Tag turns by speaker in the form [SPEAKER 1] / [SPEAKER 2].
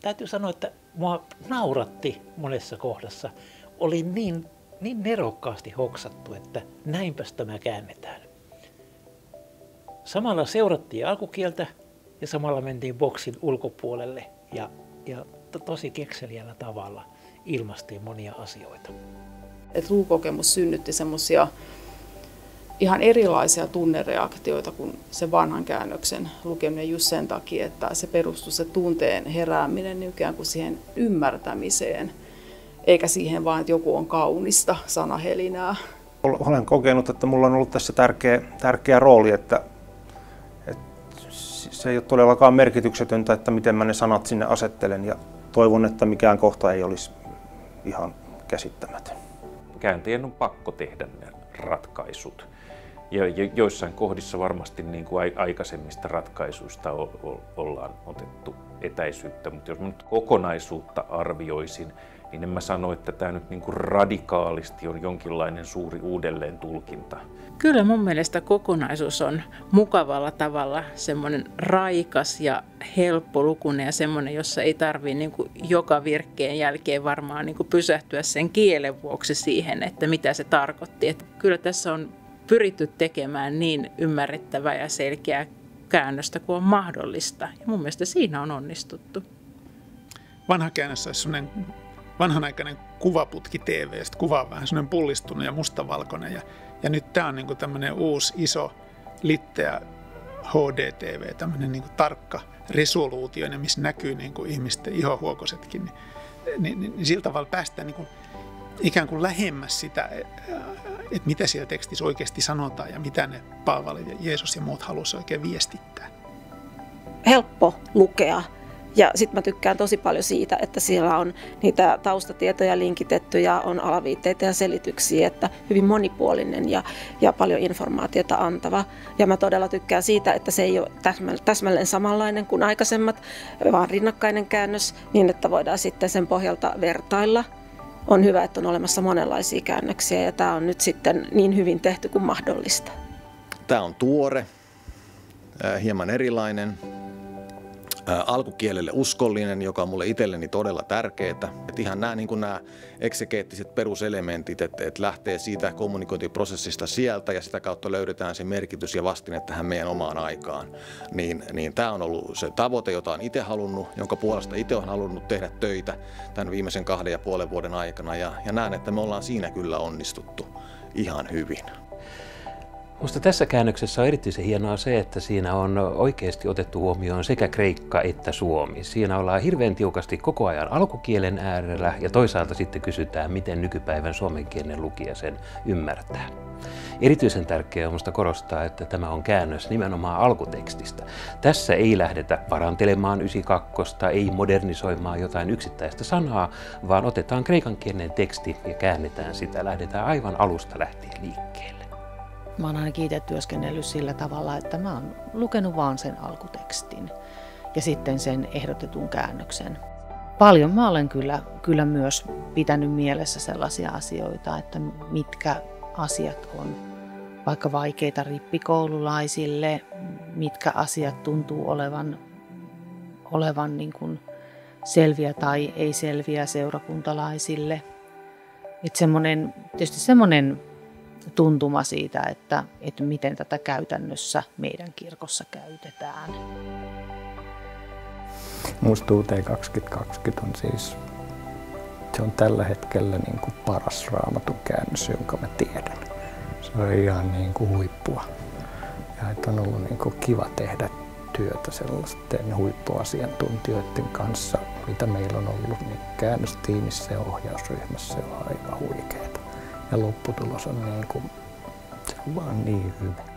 [SPEAKER 1] täytyy sanoa, että mua nauratti monessa kohdassa. Oli niin nerokkaasti hoksattu, että näinpäs tämä käännetään. Samalla seurattiin alkukieltä ja samalla mentiin boksin ulkopuolelle ja tosi kekseliällä tavalla ilmaistiin monia asioita.
[SPEAKER 2] Luukokemus synnytti semmoisia ihan erilaisia tunnereaktioita kuin se vanhan käännöksen lukeminen just sen takia, että se perustui se tunteen herääminen ikään kuin siihen ymmärtämiseen, eikä siihen vaan, että joku on kaunista sanahelinää.
[SPEAKER 3] Olen kokenut, että mulla on ollut tässä tärkeä rooli, että se ei ole todellakaan merkityksetöntä, että miten mä ne sanat sinne asettelen, ja toivon, että mikään kohta ei olisi ihan käsittämätön.
[SPEAKER 4] Kääntäjän on pakko tehdä ne ratkaisut. Ja joissain kohdissa varmasti niin kuin aikaisemmista ratkaisuista ollaan otettu etäisyyttä, mutta jos mä nyt kokonaisuutta arvioisin, niin en mä sano, että tämä nyt niin kuin radikaalisti on jonkinlainen suuri uudelleen tulkinta.
[SPEAKER 5] Kyllä mun mielestä kokonaisuus on mukavalla tavalla semmoinen raikas ja helppolukuinen ja semmoinen, jossa ei tarvitse niin kuin joka virkkeen jälkeen varmaan niin kuin pysähtyä sen kielen vuoksi siihen, että mitä se tarkoitti. Että kyllä tässä on pyritty tekemään niin ymmärrettävää ja selkeää käännöstä kuin on mahdollista. Ja mun mielestä siinä on onnistuttu.
[SPEAKER 6] Vanha käännös olisi sellainen vanhanaikainen kuvaputki TV:stä, kuva on vähän sellainen pullistunut ja mustavalkoinen. Ja nyt tämä on niin kuin tämmöinen uusi, iso, litteä HD-TV, tämmöinen niin kuin tarkka resoluutioinen, missä näkyy niin kuin ihmisten ihohuokosetkin. Niin sillä tavalla päästään niin kuin ikään kuin lähemmäs sitä, että mitä siellä tekstissä oikeasti sanotaan ja mitä ne Paavali ja Jeesus ja muut halusivat oikein viestittää.
[SPEAKER 7] Helppo lukea. Ja sitten mä tykkään tosi paljon siitä, että siellä on niitä taustatietoja linkitetty ja on alaviitteitä ja selityksiä, että hyvin monipuolinen ja paljon informaatiota antava. Ja mä todella tykkään siitä, että se ei ole täsmälleen samanlainen kuin aikaisemmat, vaan rinnakkainen käännös niin, että voidaan sitten sen pohjalta vertailla. On hyvä, että on olemassa monenlaisia käännöksiä ja tämä on nyt sitten niin hyvin tehty kuin mahdollista.
[SPEAKER 8] Tämä on tuore, hieman erilainen. Alkukielelle uskollinen, joka on mulle itselleni todella tärkeää. Että ihan nämä eksegeettiset peruselementit, että lähtee siitä kommunikointiprosessista sieltä ja sitä kautta löydetään se merkitys ja vastine tähän meidän omaan aikaan. Niin tämä on ollut se tavoite, jota olen itse halunnut, jonka puolesta itse olen halunnut tehdä töitä tämän viimeisen 2,5 vuoden aikana. Ja näen, että me ollaan siinä kyllä onnistuttu ihan hyvin.
[SPEAKER 9] Minusta tässä käännöksessä on erityisen hienoa se, että siinä on oikeasti otettu huomioon sekä kreikka että suomi. Siinä ollaan hirveän tiukasti koko ajan alkukielen äärellä ja toisaalta sitten kysytään, miten nykypäivän suomenkielinen lukija sen ymmärtää. Erityisen tärkeää on minusta korostaa, että tämä on käännös nimenomaan alkutekstistä. Tässä ei lähdetä parantelemaan 92, ei modernisoimaan jotain yksittäistä sanaa, vaan otetaan kreikankielinen teksti ja käännetään sitä, lähdetään aivan alusta lähtien liikkeelle.
[SPEAKER 10] Mä oon ainakin itse työskennellyt sillä tavalla, että mä oon lukenut vaan sen alkutekstin ja sitten sen ehdotetun käännöksen. Paljon mä olen kyllä myös pitänyt mielessä sellaisia asioita, että mitkä asiat on vaikka vaikeita rippikoululaisille, mitkä asiat tuntuu olevan niin kuin selviä tai ei selviä seurakuntalaisille. Tietysti semmoinen tuntuma siitä, että miten tätä käytännössä meidän kirkossa käytetään.
[SPEAKER 11] Musta UT 2020 on siis se on tällä hetkellä niin kuin paras Raamatun käännös, jonka mä tiedän. Se on ihan niin kuin huippua. Ja että on ollut niin kuin kiva tehdä työtä sellaisten huippuasiantuntijoiden kanssa, mitä meillä on ollut niin käännöstiimissä ja ohjausryhmässä. Se on aivan huikeeta. Ja lopputulos on, niin kuin, se on vaan niin hyvä.